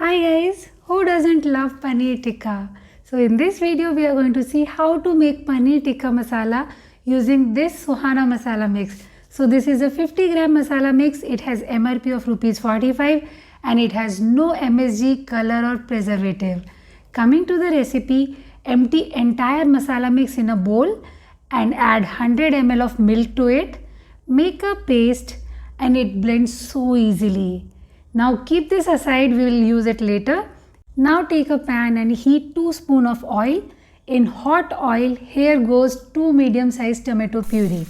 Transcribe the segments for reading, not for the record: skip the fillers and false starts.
Hi guys, who doesn't love paneer tikka? So in this video we are going to see how to make paneer tikka masala using this Suhana masala mix. So this is a 50 gram masala mix. It has MRP of rupees 45 and it has no MSG, color or preservative. Coming to the recipe, empty entire masala mix in a bowl and add 100 ml of milk to it. Make a paste and it blends so easily. Now keep this aside, we will use it later. Now take a pan and heat 2 spoons of oil. In hot oil, here goes 2 medium-sized tomato puree.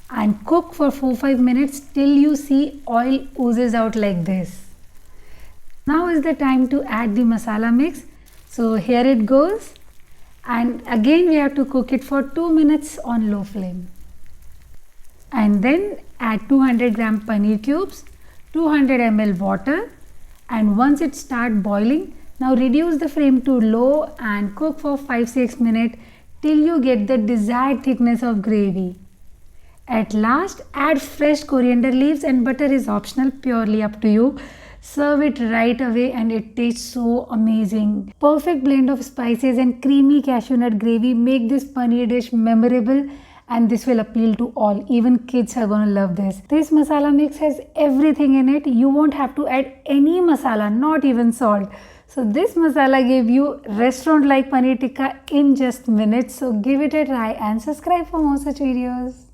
And cook for 4-5 minutes till you see oil oozes out like this. Now is the time to add the masala mix. So here it goes. And again we have to cook it for 2 minutes on low flame. And then add 200 gram paneer cubes, 200 ml water, and once it starts boiling, now reduce the flame to low and cook for 5-6 minutes till you get the desired thickness of gravy. At last, add fresh coriander leaves, and butter is optional, purely up to you. Serve it right away and it tastes so amazing. Perfect blend of spices and creamy cashew nut gravy make this paneer dish memorable, and this will appeal to all. Even kids are gonna love this. This masala mix has everything in it. You won't have to add any masala, not even salt. So this masala gave you restaurant like paneer tikka in just minutes. So give it a try and subscribe for more such videos.